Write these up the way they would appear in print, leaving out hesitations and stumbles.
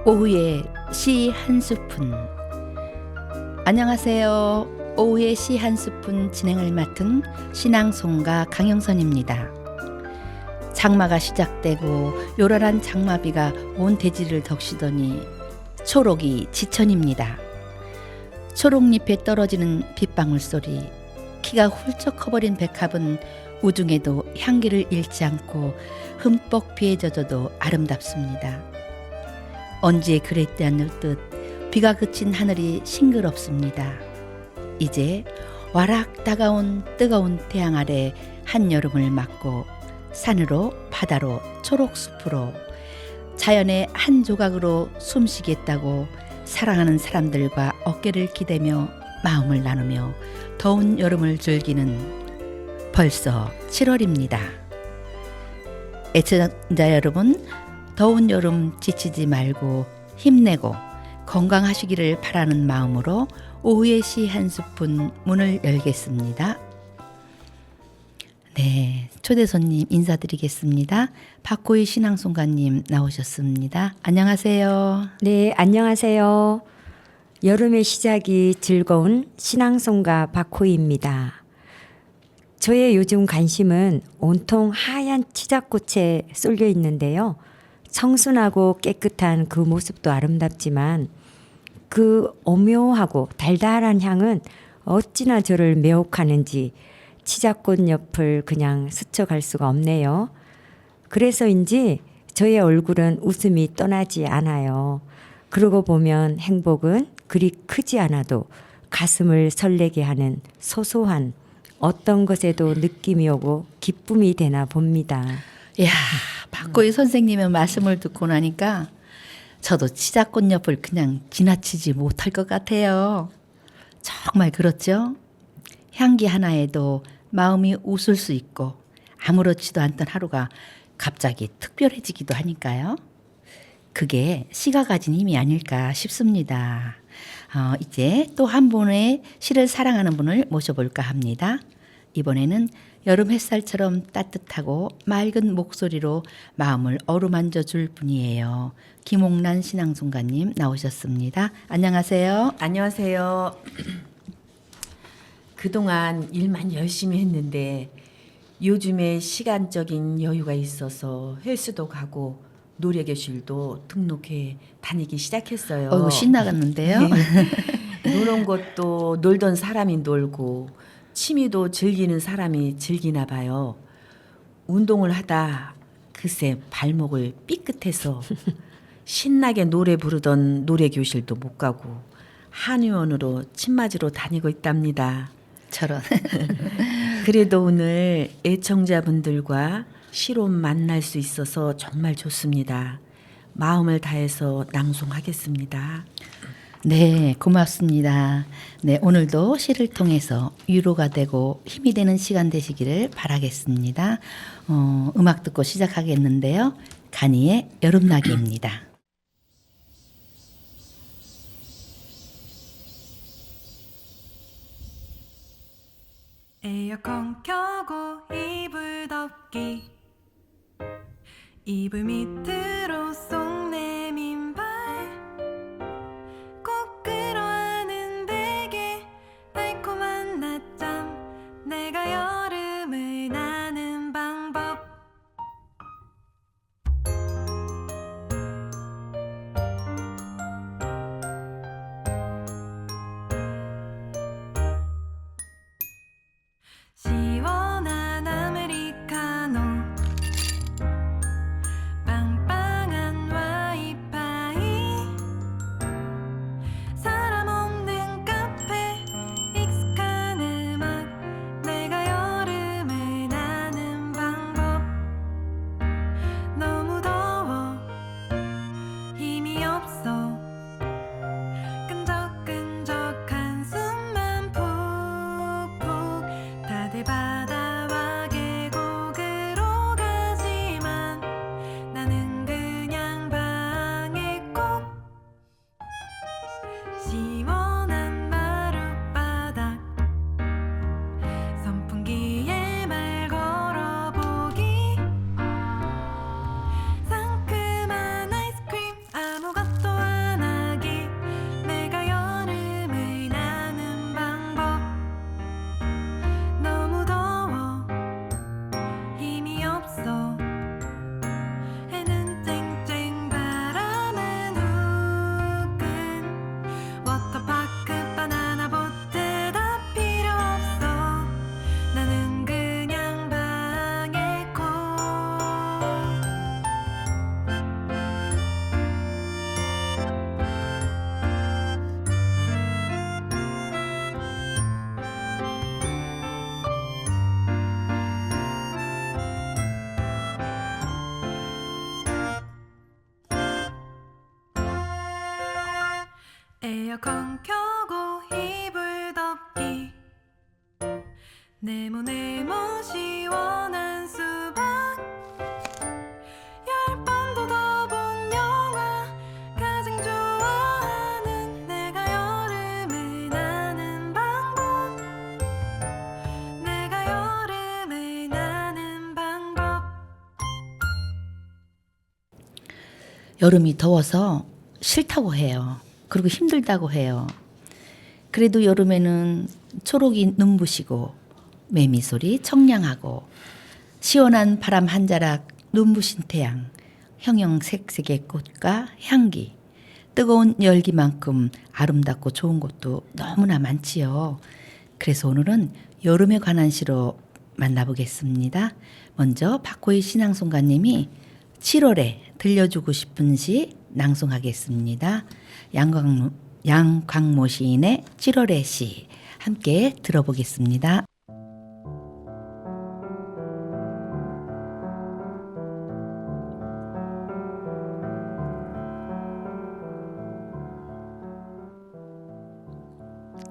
오후에 시 한 스푼. 안녕하세요. 오후에 시 한 스푼 진행을 맡은 신앙송가 강영선입니다. 장마가 시작되고 요란한 장마비가 온 대지를 덕시더니 초록이 지천입니다. 초록잎에 떨어지는 빗방울 소리, 키가 훌쩍 커버린 백합은 우중에도 향기를 잃지 않고 흠뻑 비에 젖어도 아름답습니다. 언제 그랬지 않을 듯 비가 그친 하늘이 싱그럽습니다. 이제 와락 다가온 뜨거운 태양 아래 한여름을 맞고 산으로 바다로 초록숲으로 자연의 한 조각으로 숨쉬겠다고 사랑하는 사람들과 어깨를 기대며 마음을 나누며 더운 여름을 즐기는 벌써 7월입니다. 애청자 여러분, 더운 여름 지치지 말고 힘내고 건강하시기를 바라는 마음으로 오후의 시 한 스푼 문을 열겠습니다. 네, 초대 손님 인사드리겠습니다. 박호희 신앙송가님 나오셨습니다. 안녕하세요. 네, 안녕하세요. 여름의 시작이 즐거운 신앙송가 박호희입니다. 저의 요즘 관심은 온통 하얀 치자꽃에 쏠려 있는데요. 청순하고 깨끗한 그 모습도 아름답지만 그 오묘하고 달달한 향은 어찌나 저를 매혹하는지 치자꽃 옆을 그냥 스쳐갈 수가 없네요. 그래서인지 저의 얼굴은 웃음이 떠나지 않아요. 그러고 보면 행복은 그리 크지 않아도 가슴을 설레게 하는 소소한 어떤 것에도 느낌이 오고 기쁨이 되나 봅니다. 이야, 박호희 선생님의 말씀을 듣고 나니까 저도 치자꽃 옆을 그냥 지나치지 못할 것 같아요. 정말 그렇죠? 향기 하나에도 마음이 웃을 수 있고 아무렇지도 않던 하루가 갑자기 특별해지기도 하니까요. 그게 시가 가진 힘이 아닐까 싶습니다. 이제 또 한 분의 시를 사랑하는 분을 모셔볼까 합니다. 이번에는 여름 햇살처럼 따뜻하고 맑은 목소리로 마음을 어루만져 줄 분이에요. 김옥란 신앙송가님 나오셨습니다. 안녕하세요. 안녕하세요. 그동안 일만 열심히 했는데 요즘에 시간적인 여유가 있어서 헬스도 가고 노래교실도 등록해 다니기 시작했어요. 신나갔는데요. 노는 것도 놀던 사람이 놀고 취미도 즐기는 사람이 즐기나 봐요. 운동을 하다 글쎄 발목을 삐끗해서 신나게 노래 부르던 노래교실도 못 가고 한의원으로 침 맞으러 다니고 있답니다. 저런. 그래도 오늘 애청자분들과 시로 만날 수 있어서 정말 좋습니다. 마음을 다해서 낭송하겠습니다. 네, 고맙습니다. 네, 오늘도 시를 통해서 위로가 되고 힘이 되는 시간 되시기를 바라겠습니다. 음악 듣고 시작하겠는데요. 간이의 여름나기입니다. 에어컨 켜고 이불 덮기 이불 밑으로 쏙 내민 발 꼭 끌어안은 베개 달콤한 낮잠 내가 여름을 나는 방법 시원한 아메리카노 빵빵한 와이파이 사람 없는 카페 익숙한 음악 내가 여름을 나는 방법 너무 더워 힘이 없어 끈적끈적한 숨만 푹푹 다들 바다와 계곡으로 가지만 나는 그냥 방에 꼭 시원한 마룻바닥 선풍기에 말 걸어보기 상큼한 아이스크림 아무것도 에어컨 켜고 이불 덮기 네모네모 시원한 수박 10번도 더 본 영화 가장 좋아하는 내가 여름에 나는 방법 내가 여름에 나는 방법 여름이 더워서 싫다고 해요. 그리고 힘들다고 해요. 그래도 여름에는 초록이 눈부시고 매미소리 청량하고 시원한 바람 한 자락 눈부신 태양 형형색색의 꽃과 향기 뜨거운 열기만큼 아름답고 좋은 것도 너무나 많지요. 그래서 오늘은 여름에 관한 시로 만나보겠습니다. 먼저 박호희 신앙송가님이 7월에 들려주고 싶은 시 낭송하겠습니다. 양광모 시인의 7월의 시 함께 들어보겠습니다.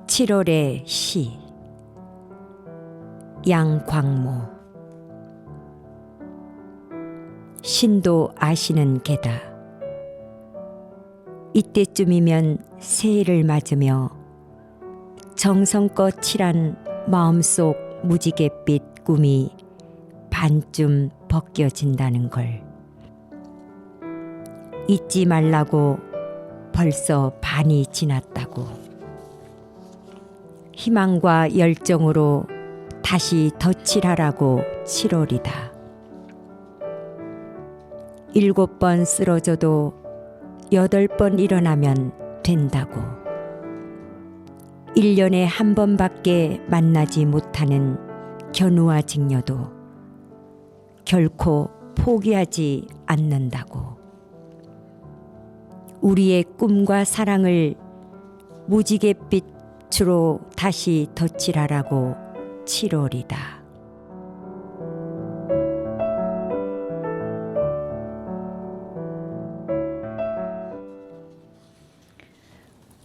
(7월의) 시 양광모. 신도 아시는 게다. 이때쯤이면 새해를 맞으며 정성껏 칠한 마음속 무지갯빛 꿈이 반쯤 벗겨진다는 걸. 잊지 말라고 벌써 반이 지났다고. 희망과 열정으로 다시 덧칠하라고 7월이다. 7번 쓰러져도 8번 일어나면 된다고. 1년에 한 번밖에 만나지 못하는 견우와 직녀도 결코 포기하지 않는다고. 우리의 꿈과 사랑을 무지갯빛으로 다시 덧칠하라고 7월이다.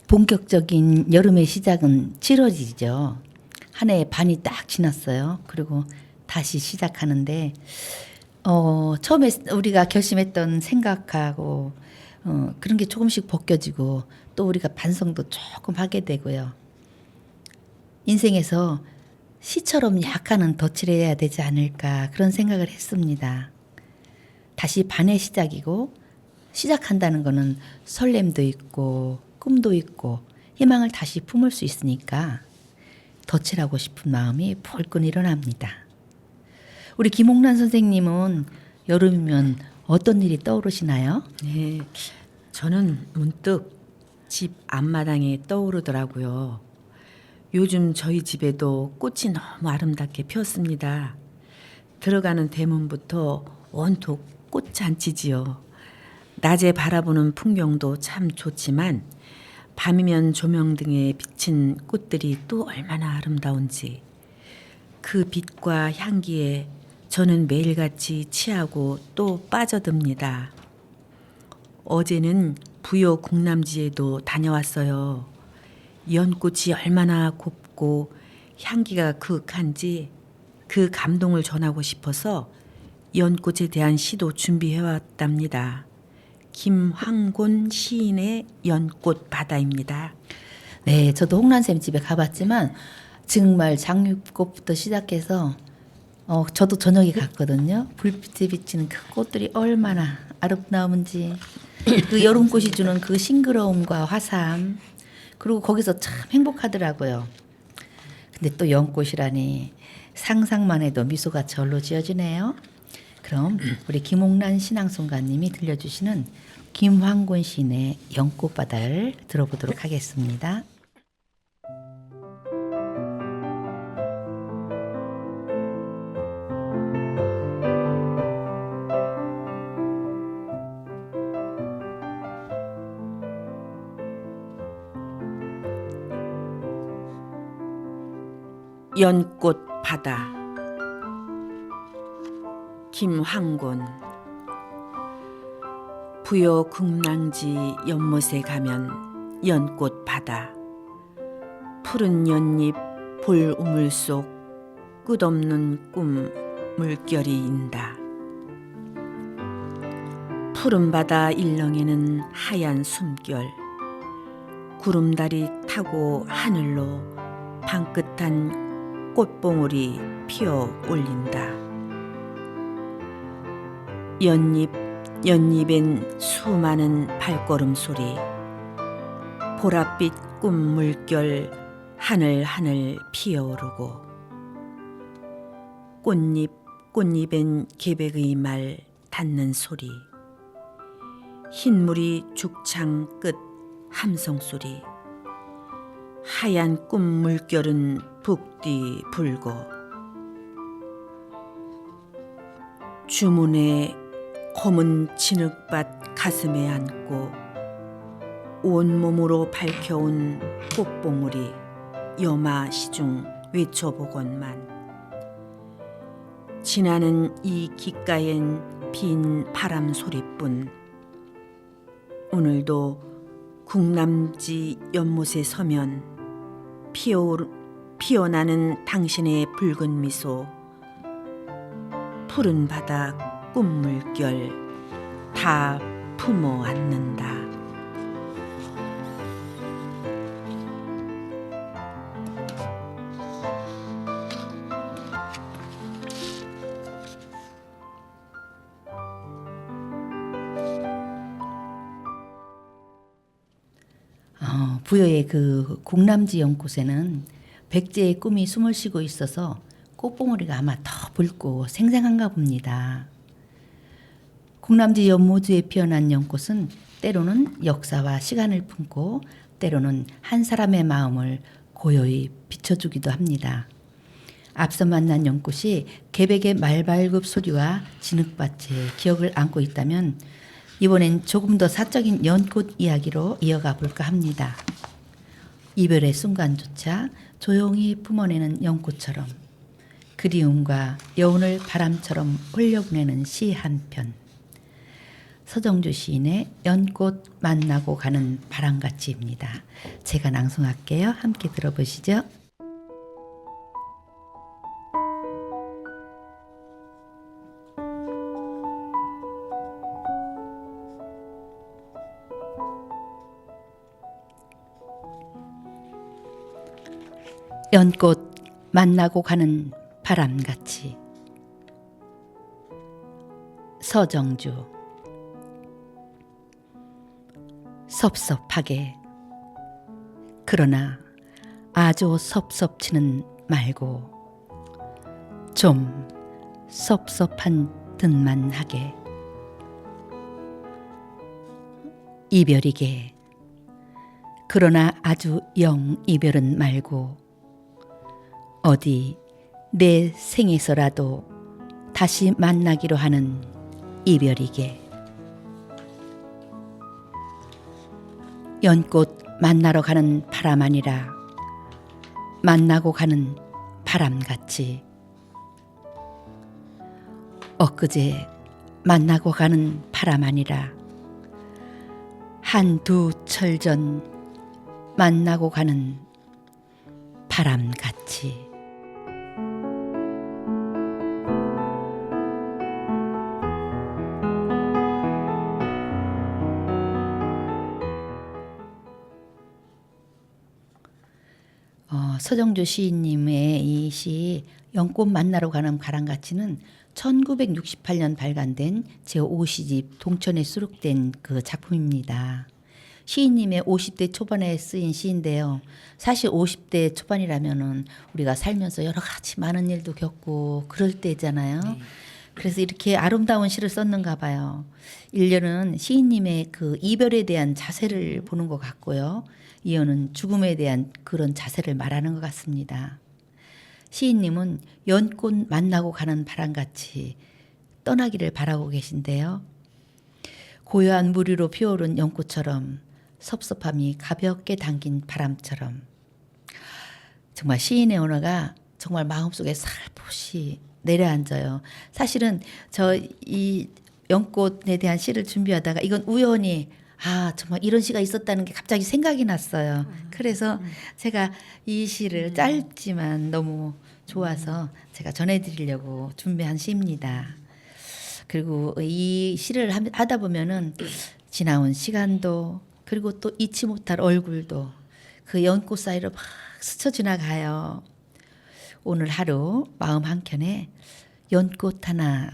본격적인 여름의 시작은 7월이죠. 한 해의 반이 딱 지났어요. 그리고 다시 시작하는데 처음에 우리가 결심했던 생각하고 그런 게 조금씩 벗겨지고 또 우리가 반성도 조금 하게 되고요. 인생에서 시처럼 약간은 덧칠해야 되지 않을까 그런 생각을 했습니다. 다시 반의 시작이고 시작한다는 거는 설렘도 있고 꿈도 있고 희망을 다시 품을 수 있으니까 덧칠하고 싶은 마음이 불끈 일어납니다. 우리 김홍란 선생님은 여름이면 어떤 일이 떠오르시나요? 네, 저는 문득 집 앞마당에 떠오르더라고요. 요즘 저희 집에도 꽃이 너무 아름답게 피었습니다. 들어가는 대문부터 온통 꽃잔치지요. 낮에 바라보는 풍경도 참 좋지만 밤이면 조명 등에 비친 꽃들이 또 얼마나 아름다운지 그 빛과 향기에 저는 매일같이 취하고 또 빠져듭니다. 어제는 부여 국남지에도 다녀왔어요. 연꽃이 얼마나 곱고 향기가 그윽한지 그 감동을 전하고 싶어서 연꽃에 대한 시도 준비해왔답니다. 김황곤 시인의 연꽃 바다입니다. 네, 저도 홍란쌤 집에 가봤지만 정말 장미꽃부터 시작해서 저도 저녁에 갔거든요. 불빛에 비치는 그 꽃들이 얼마나 아름다운지 그 여름꽃이 주는 그 싱그러움과 화사함 그리고 거기서 참 행복하더라고요. 근데 또 연꽃이라니 상상만 해도 미소가 절로 지어지네요. 그럼 우리 김홍란 신앙송가님이 들려주시는 김황곤 시인의 연꽃바다를 들어보도록 하겠습니다. 연꽃 바다 김황곤. 부여 국랑지 연못에 가면 연꽃 바다. 푸른 연잎 볼 우물 속 끝없는 꿈 물결이 인다. 푸른 바다 일렁이는 하얀 숨결. 구름다리 타고 하늘로 방긋한 꽃봉오리 피어 올린다. 연잎엔 수많은 발걸음 소리. 보랏빛 꿈 물결 하늘 피어오르고. 꽃잎엔 계백의 말 닿는 소리. 흰물이 죽창 끝 함성 소리. 하얀 꿈 물결은 북뒤 불고. 주문에 검은 진흙밭 가슴에 안고 온몸으로 밝혀온 꽃봉오리 여마 시중 외쳐보건만. 지나는 이 귓가엔 빈 바람 소리뿐. 오늘도 국남지 연못에 서면 피어나는 당신의 붉은 미소. 푸른 바다 꿈 물결 다 품어 안는다. 부여의 그 국남지 연꽃에는 백제의 꿈이 숨을 쉬고 있어서 꽃봉오리가 아마 더 붉고 생생한가 봅니다. 국남지 연모주에 피어난 연꽃은 때로는 역사와 시간을 품고 때로는 한 사람의 마음을 고요히 비춰주기도 합니다. 앞서 만난 연꽃이 계백의 말발굽 소리와 진흙밭에 기억을 안고 있다면 이번엔 조금 더 사적인 연꽃 이야기로 이어가 볼까 합니다. 이별의 순간조차 조용히 품어내는 연꽃처럼 그리움과 여운을 바람처럼 흘려보내는 시 한 편. 서정주 시인의 연꽃 만나고 가는 바람같이입니다. 제가 낭송할게요. 함께 들어보시죠. 연꽃 만나고 가는 바람같이. 서정주. 섭섭하게, 그러나 아주 섭섭지는 말고 좀 섭섭한 듯만 하게. 이별이게, 그러나 아주 영 이별은 말고 어디 내 생에서라도 다시 만나기로 하는 이별이게. 연꽃 만나러 가는 바람 아니라 만나고 가는 바람같이. 엊그제 만나고 가는 바람 아니라 한두 철 전 만나고 가는 바람같이. 서정주 시인님의 이 시 연꽃 만나러 가는 바람같이는 1968년 발간된 제5시집 동천에 수록된 그 작품입니다. 시인님의 50대 초반에 쓰인 시인데요. 사실 50대 초반이라면은 우리가 살면서 여러 가지 많은 일도 겪고 그럴 때잖아요. 네. 그래서 이렇게 아름다운 시를 썼는가 봐요. 일년은 시인님의 그 이별에 대한 자세를 보는 것 같고요. 이어는 죽음에 대한 그런 자세를 말하는 것 같습니다. 시인님은 연꽃 만나고 가는 바람같이 떠나기를 바라고 계신데요. 고요한 물 위로 피어오른 연꽃처럼 섭섭함이 가볍게 당긴 바람처럼. 정말 시인의 언어가 정말 마음속에 살포시 내려앉아요. 사실은 저 이 연꽃에 대한 시를 준비하다가 이건 우연히 아, 정말 이런 시가 있었다는 게 갑자기 생각이 났어요. 그래서 제가 이 시를 짧지만 너무 좋아서 제가 전해드리려고 준비한 시입니다. 그리고 이 시를 하다 보면은 지나온 시간도 그리고 또 잊지 못할 얼굴도 그 연꽃 사이로 막 스쳐 지나가요. 오늘 하루 마음 한켠에 연꽃 하나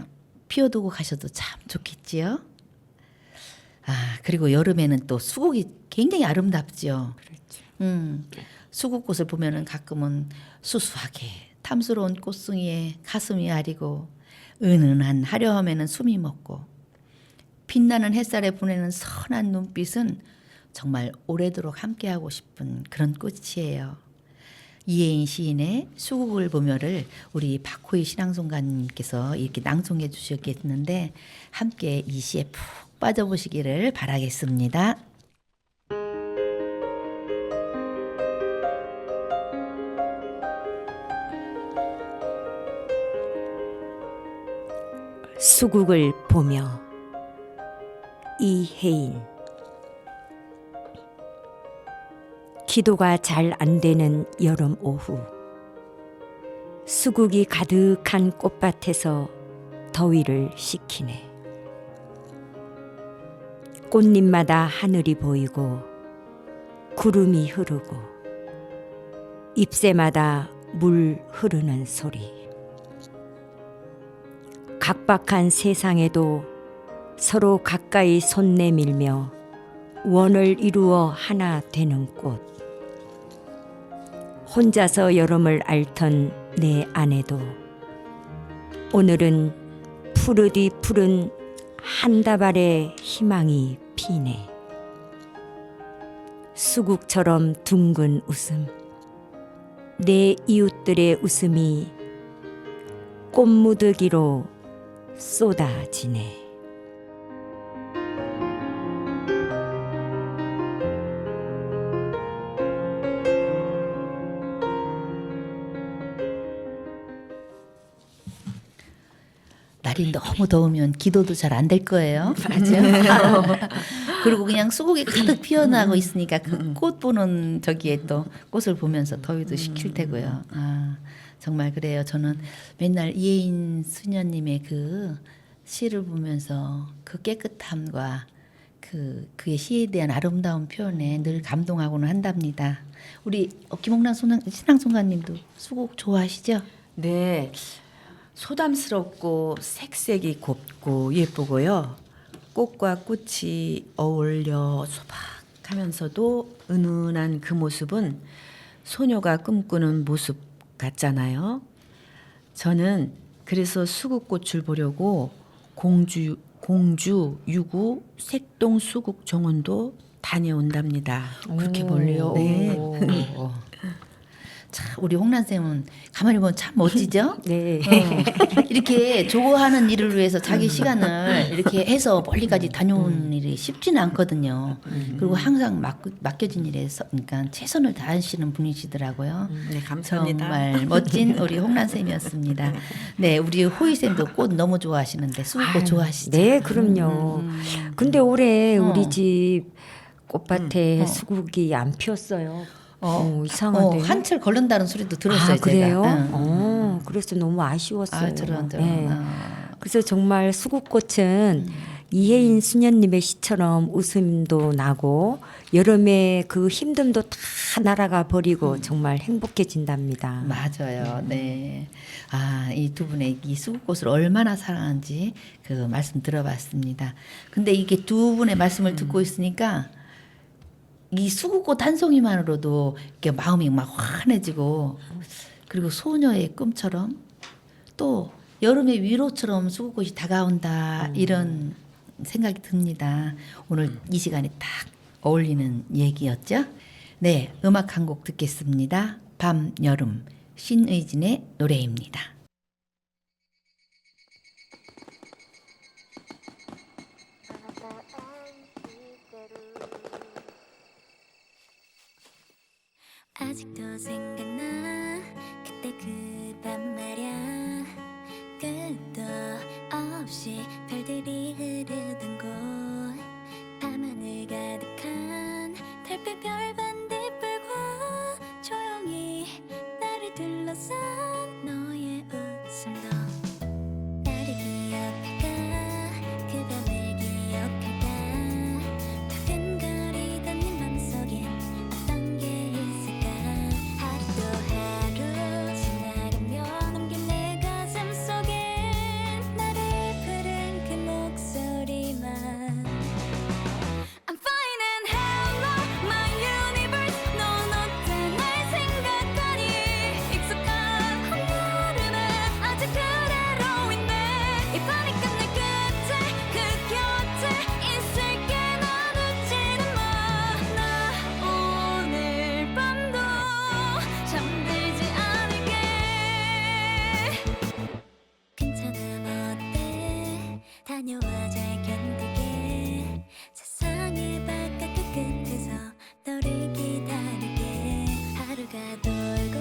피워두고 가셔도 참 좋겠지요. 아, 그리고 여름에는 또 수국이 굉장히 아름답죠. 수국꽃을 보면은 가끔은 수수하게 탐스러운 꽃송이에 가슴이 아리고 은은한 화려함에는 숨이 먹고 빛나는 햇살에 보내는 선한 눈빛은 정말 오래도록 함께하고 싶은 그런 꽃이에요. 이혜인 시인의 수국을 보며를 우리 박호희 신앙송가님께서 이렇게 낭송해 주셨겠는데 함께 이 시에 푹 빠져보시기를 바라겠습니다. 수국을 보며 이혜인. 기도가 잘 안 되는 여름 오후, 수국이 가득한 꽃밭에서 더위를 식히네. 꽃잎마다 하늘이 보이고 구름이 흐르고 잎새마다 물 흐르는 소리. 각박한 세상에도 서로 가까이 손 내밀며 원을 이루어 하나 되는 꽃. 혼자서 여름을 앓던 내 아내도 오늘은 푸르디 푸른 한 다발의 희망이 피네. 수국처럼 둥근 웃음, 내 이웃들의 웃음이 꽃무더기로 쏟아지네. 날이 너무 더우면 기도도 잘 안 될 거예요. 맞아요. 그리고 그냥 수국이 가득 피어나고 있으니까 그 꽃 보는 저기에 또 꽃을 보면서 더위도 식힐 테고요. 아, 정말 그래요. 저는 맨날 이혜인 수녀님의 그 시를 보면서 그 깨끗함과 그의 시에 대한 아름다운 표현에 늘 감동하고는 한답니다. 우리 김홍란 신앙송가님도 수국 좋아하시죠? 네, 소담스럽고 색색이 곱고 예쁘고요. 꽃과 꽃이 어울려 소박하면서도 은은한 그 모습은 소녀가 꿈꾸는 모습 같잖아요. 저는 그래서 수국꽃을 보려고 공주, 유구, 색동 수국 정원도 다녀온답니다. 그렇게 멀리요? 네. 참 우리 홍란 쌤은 가만히 보면 참 멋지죠? 네. 이렇게 좋아하는 일을 위해서 자기 시간을 이렇게 해서 멀리까지 다녀오는 일이 쉽지는 않거든요. 그리고 항상 맡겨진 일에 그러니까 최선을 다하시는 분이시더라고요. 네, 감사합니다. 정말 멋진 우리 홍란 쌤이었습니다. 네, 우리 호희 쌤도 꽃 너무 좋아하시는데 수국꽃 좋아하시죠? 네, 그럼요. 근데 올해 우리 집 꽃밭에 수국이 안 피었어요. 이상하대. 한철 걸른다는 소리도 들었어요. 아, 그래요? 제가. 응. 그래서 너무 아쉬웠어요. 아, 저런. 네. 그래서 정말 수국꽃은 이혜인 수녀님의 시처럼 웃음도 나고 여름에 그 힘듦도 다 날아가 버리고 정말 행복해진답니다. 맞아요. 네. 아, 이 두 분의 이 수국꽃을 얼마나 사랑하는지 그 말씀 들어봤습니다. 근데 이게 두 분의 말씀을 듣고 있으니까 이 수국꽃 한 송이만으로도 이렇게 마음이 막 환해지고 그리고 소녀의 꿈처럼 또 여름의 위로처럼 수국꽃이 다가온다 이런 생각이 듭니다. 오늘 이 시간에 딱 어울리는 얘기였죠. 네, 음악 한 곡 듣겠습니다. 밤, 여름, 신의진의 노래입니다. 아직도 생각나 그때 그 밤 말야 끝도 없이 별들이 흐르던 곳 밤하늘과 돌고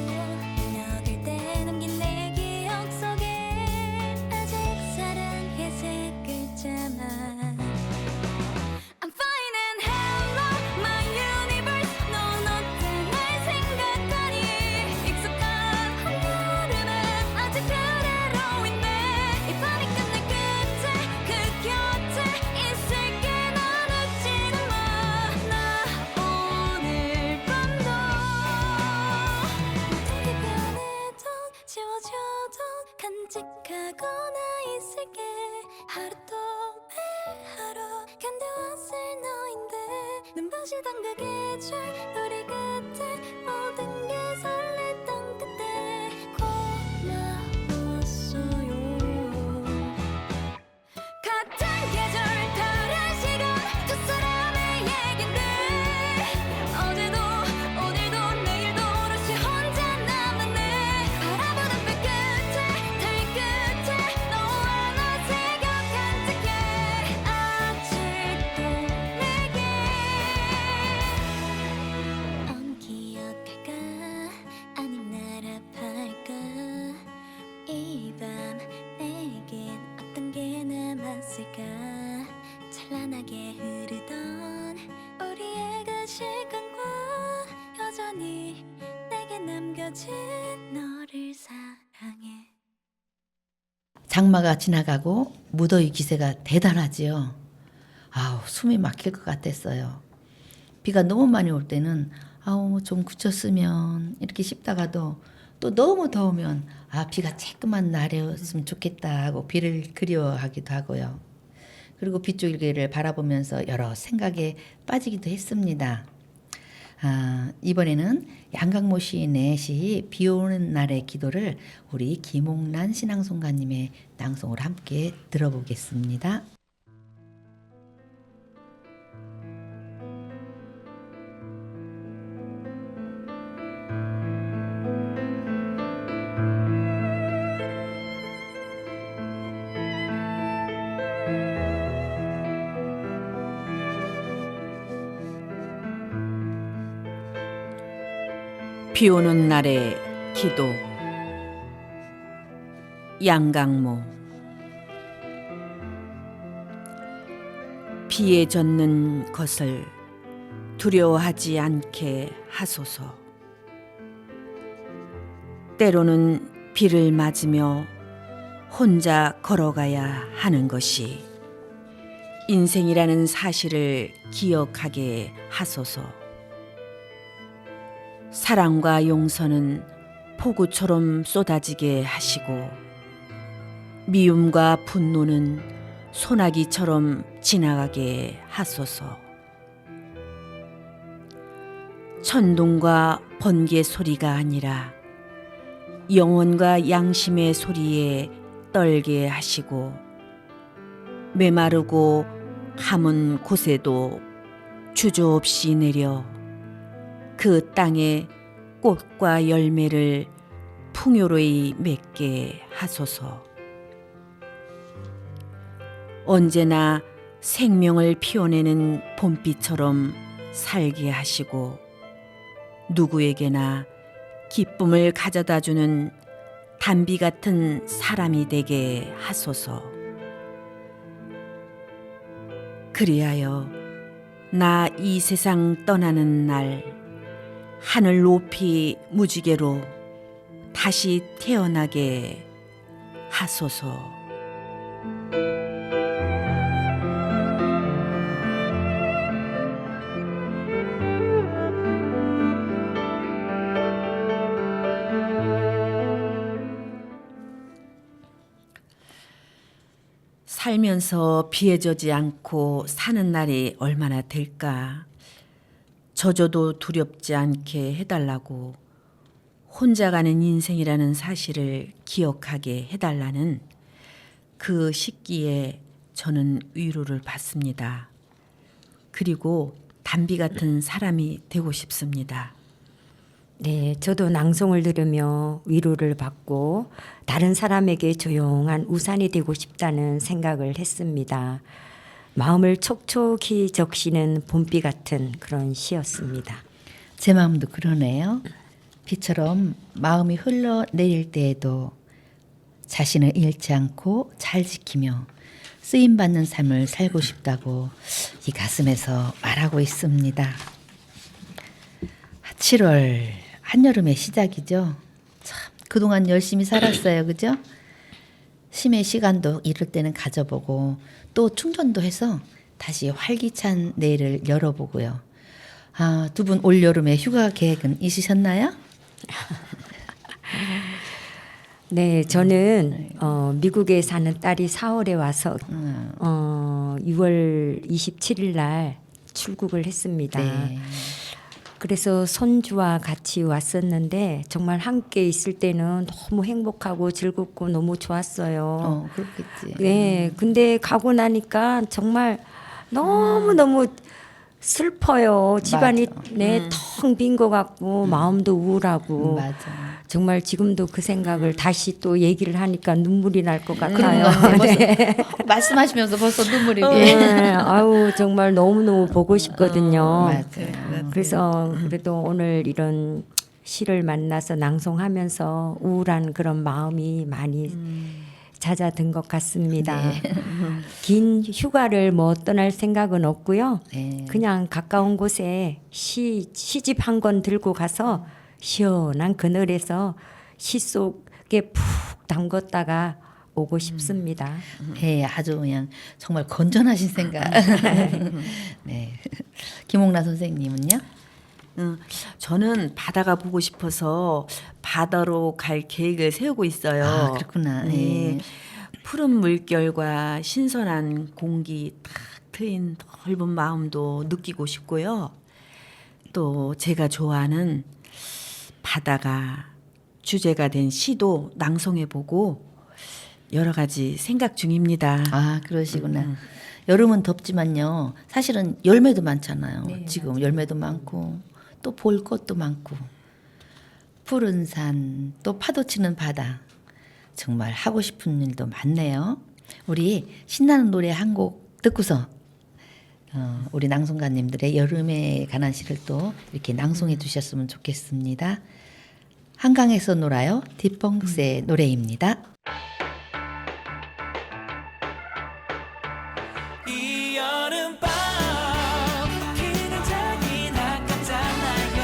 너길 때 남긴 내 기억 속에 아직 사랑의 세 글자만 I'm fine and hello my universe 넌 어때 날 생각하니 익숙한 한여름은 아직 그대로 있네 이 밤이 끝날 끝에 그 곁에 있을게 난 웃지는 마나 오늘 밤도 모든 게 변해도 지워져도 간직하고나 있을게 하루 또 매하루 견뎌왔을 너인데 눈부시 그 계절 우리 그때 모든 게 설렜던 그때 고마웠어요 같은 계절 다른 시간 두 사람의 얘긴데 어제도 오늘도 내일도 오롯이 혼자 남았네 바라보는 별 끝에 달 끝에 너와 나 새겨 간직해 아직도 내게 기억할까 아님 날 아파할까 이 밤 내겐 어떤 게 남았을까 찬란하게 흐르던 우리의 그 시간과 여전히 내게 남겨진 너를 사랑해 장마가 지나가고 무더위 기세가 대단하지요. 아우 숨이 막힐 것 같았어요. 비가 너무 많이 올 때는 아우 좀 그쳤으면 이렇게 싶다가도 또 너무 더우면 아 비가 조금만 내렸으면 좋겠다 하고 비를 그리워하기도 하고요. 그리고 빗줄기를 바라보면서 여러 생각에 빠지기도 했습니다. 이번에는 양강모 시인의 시 비 오는 날의 기도를 우리 김옥란 신앙송가님의 낭송을 함께 들어보겠습니다. 비 오는 날의 기도 양강모 비에 젖는 것을 두려워하지 않게 하소서. 때로는 비를 맞으며 혼자 걸어가야 하는 것이 인생이라는 사실을 기억하게 하소서. 사랑과 용서는 폭우처럼 쏟아지게 하시고 미움과 분노는 소나기처럼 지나가게 하소서. 천둥과 번개 소리가 아니라 영혼과 양심의 소리에 떨게 하시고 메마르고 가문 곳에도 주저없이 내려 그 땅에 꽃과 열매를 풍요로이 맺게 하소서. 언제나 생명을 피워내는 봄비처럼 살게 하시고 누구에게나 기쁨을 가져다주는 단비 같은 사람이 되게 하소서. 그리하여 나 이 세상 떠나는 날 하늘 높이 무지개로 다시 태어나게 하소서. 살면서 비에 젖지 않고 사는 날이 얼마나 될까? 젖어도 두렵지 않게 해달라고 혼자 가는 인생이라는 사실을 기억하게 해달라는 그 시기에 저는 위로를 받습니다. 그리고 단비 같은 사람이 되고 싶습니다. 네, 저도 낭송을 들으며 위로를 받고 다른 사람에게 조용한 우산이 되고 싶다는 생각을 했습니다. 마음을 촉촉히 적시는 봄비 같은 그런 시였습니다. 제 마음도 그러네요. 비처럼 마음이 흘러내릴 때에도 자신을 잃지 않고 잘 지키며 쓰임받는 삶을 살고 싶다고 이 가슴에서 말하고 있습니다. 7월 한여름의 시작이죠. 참 그동안 열심히 살았어요. 그죠? 쉼의 시간도 이럴 때는 가져보고 또 충전도 해서 다시 활기찬 내일을 열어보고요. 아, 두 분 올여름에 휴가 계획은 있으셨나요? 네, 저는 미국에 사는 딸이 4월에 와서 6월 27일 날 출국을 했습니다. 네. 그래서 손주와 같이 왔었는데 정말 함께 있을 때는 너무 행복하고 즐겁고 너무 좋았어요. 그렇겠지. 네, 근데 가고 나니까 정말 너무 슬퍼요. 집안이 텅 빈 것 같고 마음도 우울하고 맞아. 정말 지금도 그 생각을 다시 또 얘기를 하니까 눈물이 날 것 그런 같아요. 거 벌써 말씀하시면서 벌써 눈물이. 네, 아우 정말 너무너무 보고 싶거든요. 맞아요. 그래서 그래도 오늘 이런 시를 만나서 낭송하면서 우울한 그런 마음이 많이 잦아든 것 같습니다. 긴 휴가를 뭐 떠날 생각은 없고요. 네. 그냥 가까운 곳에 시집 한 권 들고 가서 시원한 그늘에서 시 속에 푹 담궜다가 오고 싶습니다. 네, 아주 그냥 정말 건전하신 생각. 네. 김옥란 선생님은요? 저는 바다가 보고 싶어서 바다로 갈 계획을 세우고 있어요. 아, 그렇구나. 네. 푸른 물결과 신선한 공기 탁 트인 넓은 마음도 느끼고 싶고요. 또 제가 좋아하는 바다가 주제가 된 시도 낭송해보고 여러 가지 생각 중입니다. 아, 그러시구나. 여름은 덥지만요. 사실은 열매도 많잖아요. 네, 지금 열매도 많고 또 볼 것도 많고 푸른 산, 또 파도 치는 바다. 정말 하고 싶은 일도 많네요. 우리 신나는 노래 한 곡 듣고서 우리 낭송가님들의 여름에 관한 시를 또 이렇게 낭송해 주셨으면 좋겠습니다. 한강에서 놀아요. 디펑스의 노래입니다. 이 여름밤 그는 자기 아깝잖아요.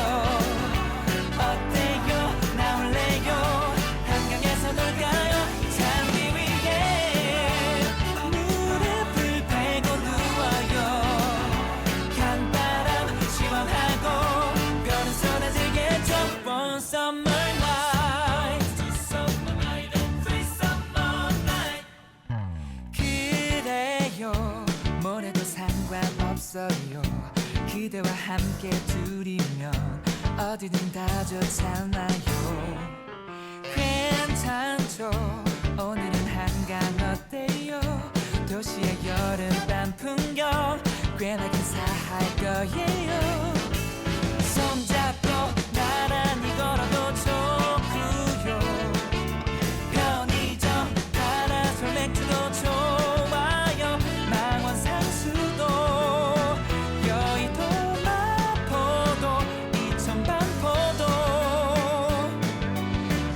어때요 나올래요 한강에서 놀까요 잔디 위에 무릎을 베고 누워요. 강바람 시원하고 별은 쏟아지겠죠. One summer night Two summer night and three summer night. 그래요 뭐래도 상관없어요. 그대와 함께 둘이면 어디든 다 좋잖아요. 괜찮죠 오늘은 한강 어때요. 도시의 여름밤 풍경 꽤나 근사할 거예요. 손잡고 나란히 걸어도 좋고요. 편의점 파라솔 맥주도 좋아요. 망원 상수도 여의도 마포도 이천 반포도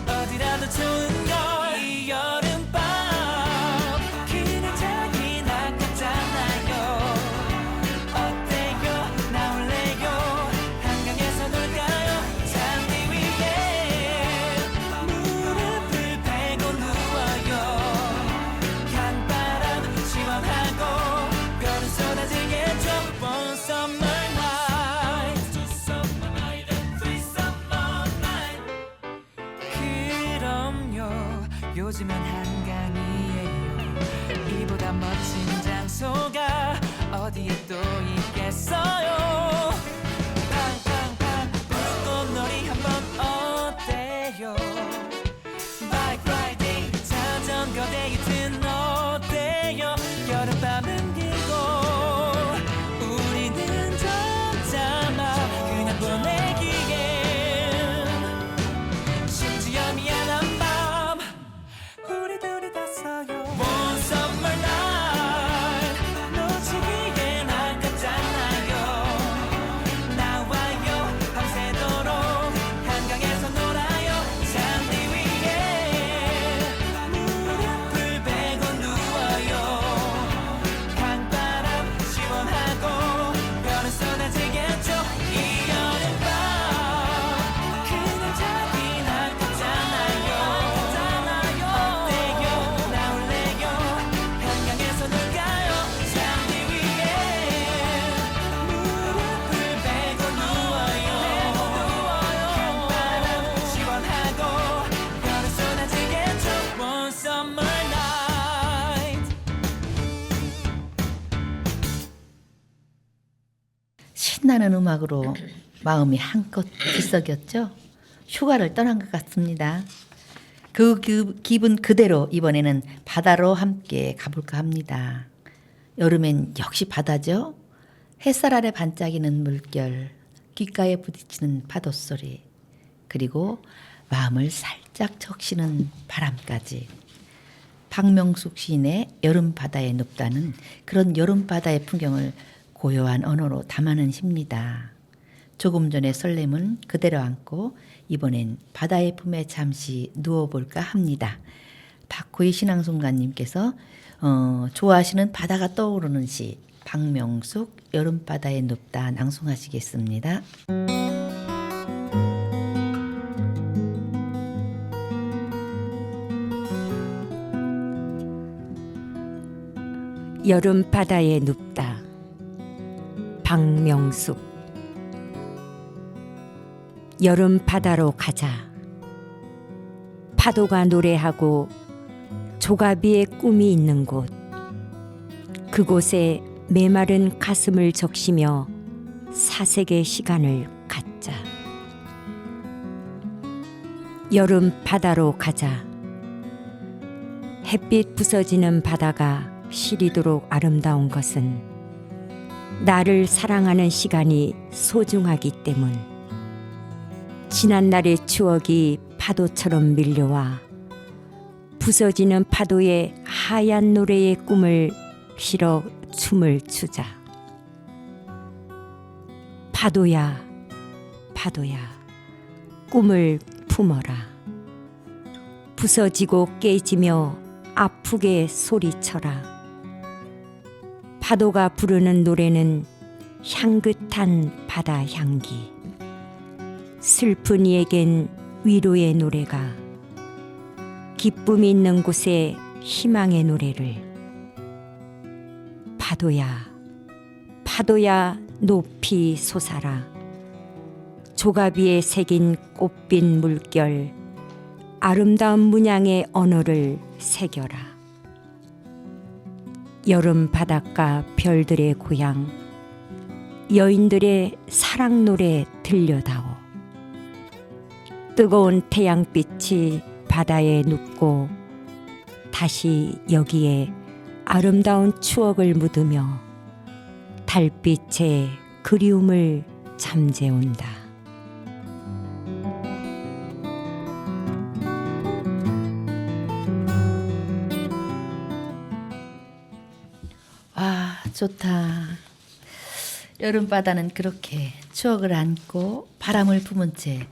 어디라도 좋은걸. 이 여름밤 그는 자기 아깝잖아요. 어때요 나올래요 한강에서 놀까요 잔디 위에 무릎을 베고 누워요. 강바람 시원하고 별은 쏟아지겠죠. One summer night Two summer night and three summer night. 그럼요 요즘은 한강이에요. 이보다 멋진 장소가 어디에 또 있겠어요. 팡팡팡 불꽃놀이 한번 어때요. 바이크 라이딩 자전거 데이트는 어때요. 여름밤은 길고 우리는 점잖아 그냥 보내기엔 심지어 미안한 밤 우리 둘이 다 써요. One summer night 신나는 음악으로 마음이 한껏 들썩였죠. 휴가를 떠난 것 같습니다. 그 기분 그대로 이번에는 바다로 함께 가볼까 합니다. 여름엔 역시 바다죠. 햇살 아래 반짝이는 물결, 귓가에 부딪히는 파도 소리, 그리고 마음을 살짝 적시는 바람까지. 박명숙 시인의 여름 바다에 눕다는 그런 여름 바다의 풍경을 고요한 언어로 담아낸 시입니다. 조금 전의 설렘은 그대로 안고 이번엔 바다의 품에 잠시 누워볼까 합니다. 박호희 신앙송가님께서 좋아하시는 바다가 떠오르는 시 박명숙 여름바다에 눕다 낭송하시겠습니다. 여름 바다에 눕다. 박명숙. 여름 바다로 가자. 파도가 노래하고 조가비의 꿈이 있는 곳. 그곳에 메마른 가슴을 적시며 사색의 시간을 갖자. 여름 바다로 가자. 햇빛 부서지는 바다가 시리도록 아름다운 것은 나를 사랑하는 시간이 소중하기 때문. 지난날의 추억이 파도처럼 밀려와 부서지는 파도의 하얀 노래의 꿈을 실어 춤을 추자. 파도야, 파도야, 꿈을 품어라. 부서지고 깨지며 아프게 소리쳐라. 파도가 부르는 노래는 향긋한 바다 향기. 슬픈 이에겐 위로의 노래가, 기쁨이 있는 곳에 희망의 노래를. 파도야, 파도야 높이 솟아라. 조가비에 새긴 꽃빛 물결, 아름다운 문양의 언어를 새겨라. 여름 바닷가 별들의 고향, 여인들의 사랑 노래 들려다오. 뜨거운 태양빛이 바다에 눕고 다시 여기에 아름다운 추억을 묻으며 달빛의 그리움을 잠재운다. 와, 좋다. 여름바다는 그렇게 추억을 안고 바람을 품은 채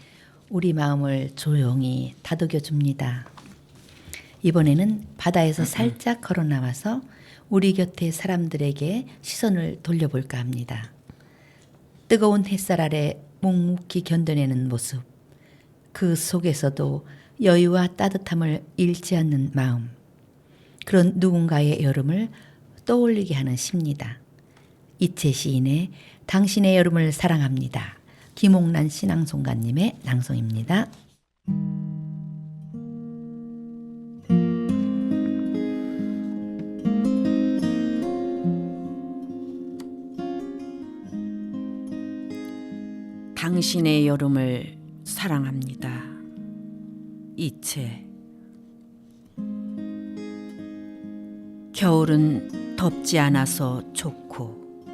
우리 마음을 조용히 다독여 줍니다. 이번에는 바다에서 살짝 걸어 나와서 우리 곁의 사람들에게 시선을 돌려볼까 합니다. 뜨거운 햇살 아래 묵묵히 견뎌내는 모습, 그 속에서도 여유와 따뜻함을 잃지 않는 마음, 그런 누군가의 여름을 떠올리게 하는 시입니다. 이채 시인의 당신의 여름을 사랑합니다. 김옥란 신앙송가님의 낭송입니다. 당신의 여름을 사랑합니다. 이채. 겨울은 덥지 않아서 좋고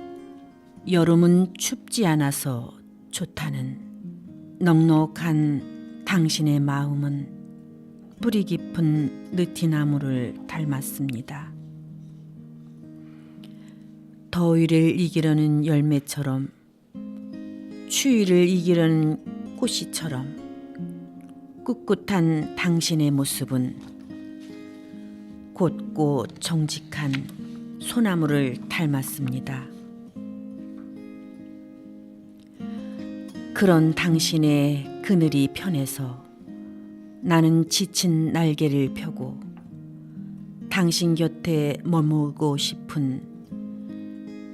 여름은 춥지 않아서 좋다는 넉넉한 당신의 마음은 뿌리 깊은 느티나무를 닮았습니다. 더위를 이기려는 열매처럼, 추위를 이기려는 꽃이처럼 꿋꿋한 당신의 모습은 곧고 정직한 소나무를 닮았습니다. 그런 당신의 그늘이 편해서 나는 지친 날개를 펴고 당신 곁에 머물고 싶은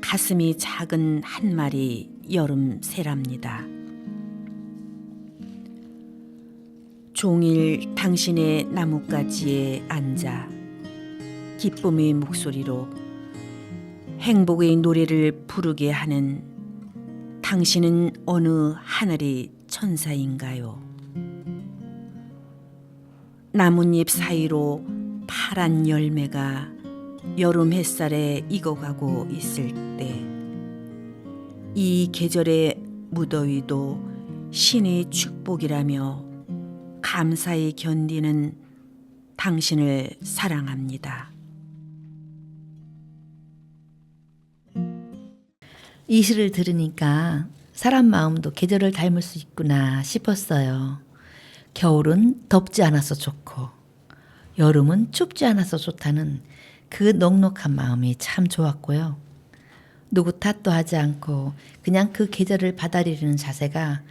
가슴이 작은 한 마리 여름 새랍니다. 종일 당신의 나뭇가지에 앉아 기쁨의 목소리로 행복의 노래를 부르게 하는 당신은 어느 하늘의 천사인가요? 나뭇잎 사이로 파란 열매가 여름 햇살에 익어가고 있을 때 이 계절의 무더위도 신의 축복이라며 감사히 견디는 당신을 사랑합니다. 이 시를 들으니까 사람 마음도 계절을 닮을 수 있구나 싶었어요. 겨울은 덥지 않아서 좋고 여름은 춥지 않아서 좋다는 그 넉넉한 마음이 참 좋았고요. 누구 탓도 하지 않고 그냥 그 계절을 받아들이는 자세가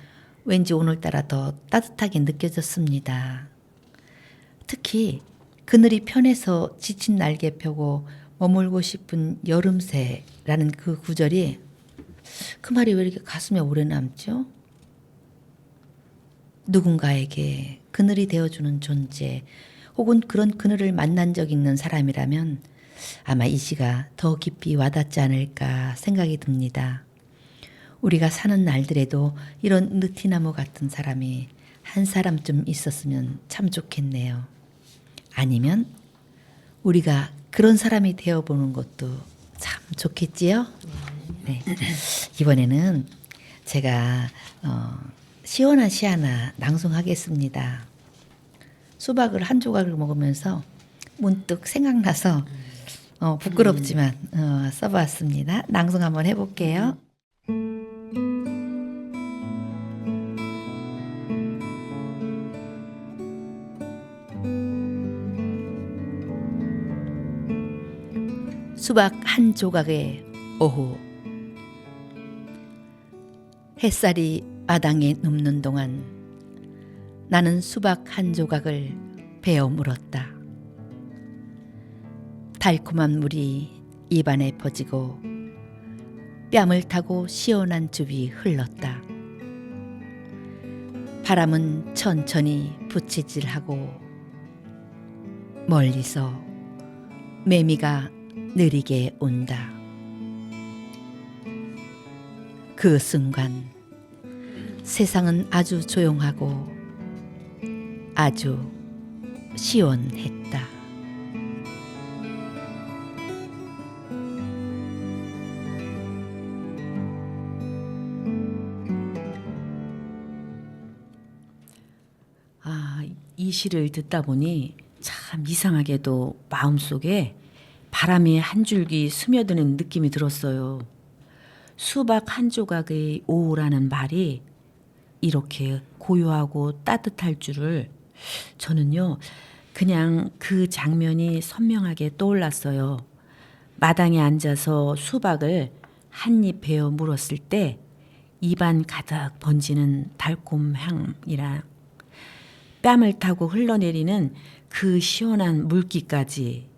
왠지 오늘따라 더 따뜻하게 느껴졌습니다. 특히 그늘이 편해서 지친 날개 펴고 머물고 싶은 여름새라는 그 구절이 그 말이 왜 이렇게 가슴에 오래 남죠? 누군가에게 그늘이 되어주는 존재 혹은 그런 그늘을 만난 적 있는 사람이라면 아마 이 시가 더 깊이 와닿지 않을까 생각이 듭니다. 우리가 사는 날들에도 이런 느티나무 같은 사람이 한 사람쯤 있었으면 참 좋겠네요. 아니면 우리가 그런 사람이 되어보는 것도 참 좋겠지요? 네. 이번에는 제가 시원한 시 하나 낭송하겠습니다. 수박을 한 조각을 먹으면서 문득 생각나서 부끄럽지만 써봤습니다. 낭송 한번 해볼게요. 수박 한 조각의 오후 햇살이 마당에 눕는 동안 나는 수박 한 조각을 베어 물었다. 달콤한 물이 입안에 퍼지고 뺨을 타고 시원한 즙이 흘렀다. 바람은 천천히 부채질하고 멀리서 매미가 느리게 온다. 그 순간 세상은 아주 조용하고 아주 시원했다. 이 시를 듣다 보니 참 이상하게도 마음속에 바람이 한 줄기 스며드는 느낌이 들었어요. 수박 한 조각의 오후라는 말이 이렇게 고요하고 따뜻할 줄을 저는요 그냥 그 장면이 선명하게 떠올랐어요. 마당에 앉아서 수박을 한 입 베어 물었을 때 입안 가득 번지는 달콤 향이랑 뺨을 타고 흘러내리는 그 시원한 물기까지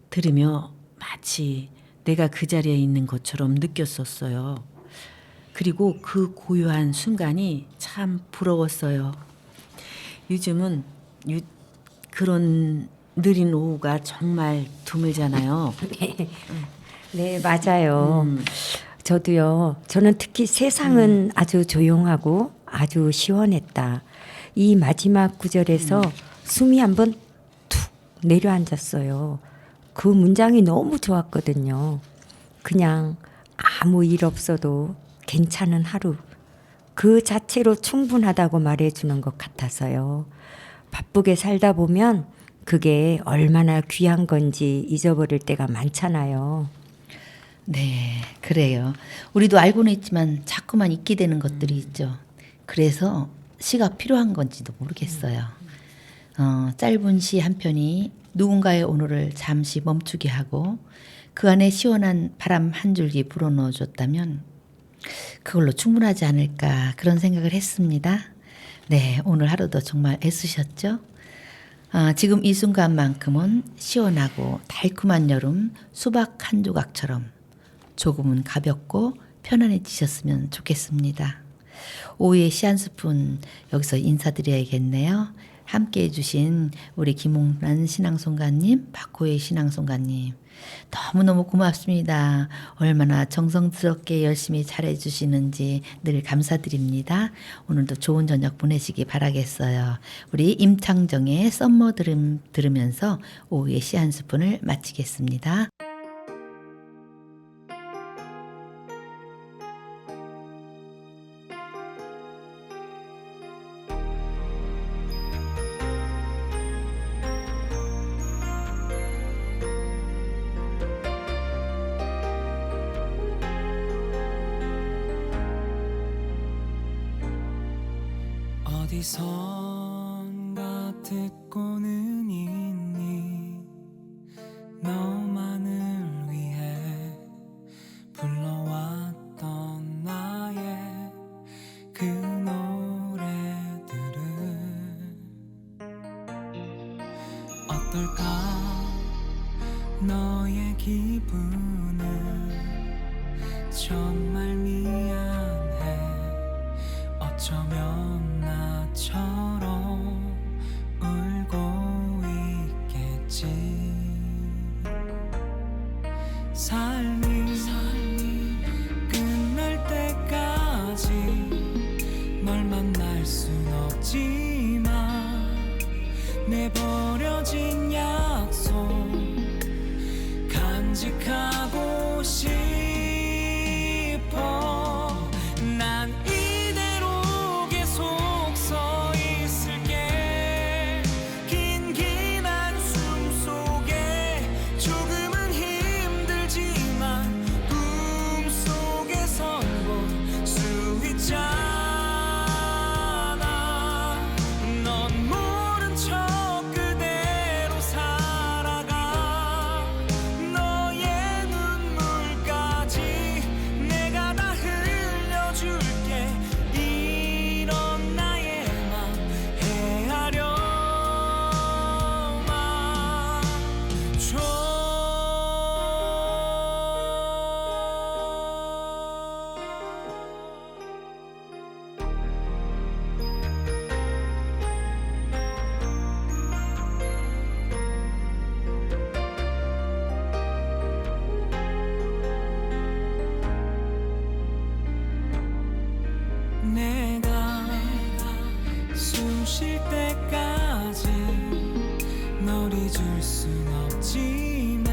들으며 마치 내가 그 자리에 있는 것처럼 느꼈었어요. 그리고 그 고요한 순간이 참 부러웠어요. 요즘은 그런 느린 오후가 정말 드물잖아요. 네, 맞아요. 저도요. 저는 특히 세상은 아주 조용하고 아주 시원했다. 이 마지막 구절에서 숨이 한번 툭 내려앉았어요. 그 문장이 너무 좋았거든요. 그냥 아무 일 없어도 괜찮은 하루. 그 자체로 충분하다고 말해주는 것 같아서요. 바쁘게 살다 보면 그게 얼마나 귀한 건지 잊어버릴 때가 많잖아요. 네, 그래요. 우리도 알고는 있지만 자꾸만 잊게 되는 것들이 있죠. 그래서 시가 필요한 건지도 모르겠어요. 짧은 시 한 편이 누군가의 오늘을 잠시 멈추게 하고 그 안에 시원한 바람 한 줄기 불어넣어 줬다면 그걸로 충분하지 않을까 그런 생각을 했습니다. 네, 오늘 하루도 정말 애쓰셨죠? 지금 이 순간만큼은 시원하고 달콤한 여름 수박 한 조각처럼 조금은 가볍고 편안해지셨으면 좋겠습니다. 오후의 시 한 스푼 여기서 인사드려야겠네요. 함께해 주신 우리 김홍란 신앙송가님, 박호의 신앙송가님 너무너무 고맙습니다. 얼마나 정성스럽게 열심히 잘해주시는지 늘 감사드립니다. 오늘도 좋은 저녁 보내시기 바라겠어요. 우리 임창정의 썸머 들으면서 오후의 시 한 스푼을 마치겠습니다. 어디선가 듣고는 있니 너만을 위해 불러왔던 나의 그 노래들을 어떨까 너의 기분은 정말 미안해 어쩌면 나처럼 울고 있겠지 삶이 끝날 때까지 널 만날 순 없지만 내 버려진 약속 간직하고 싶어 난 이대로 계속 서 있을게 긴 한숨 속에 조금은 힘들지만 꿈속에선 볼 수 있잖아 넌 모른 척 그대로 살아가 너의 눈물까지 내가 다 흘려줄게 이런 나의 맘 헤아려만 줘 내가 숨 쉴 때까지 널 잊을 순 없지만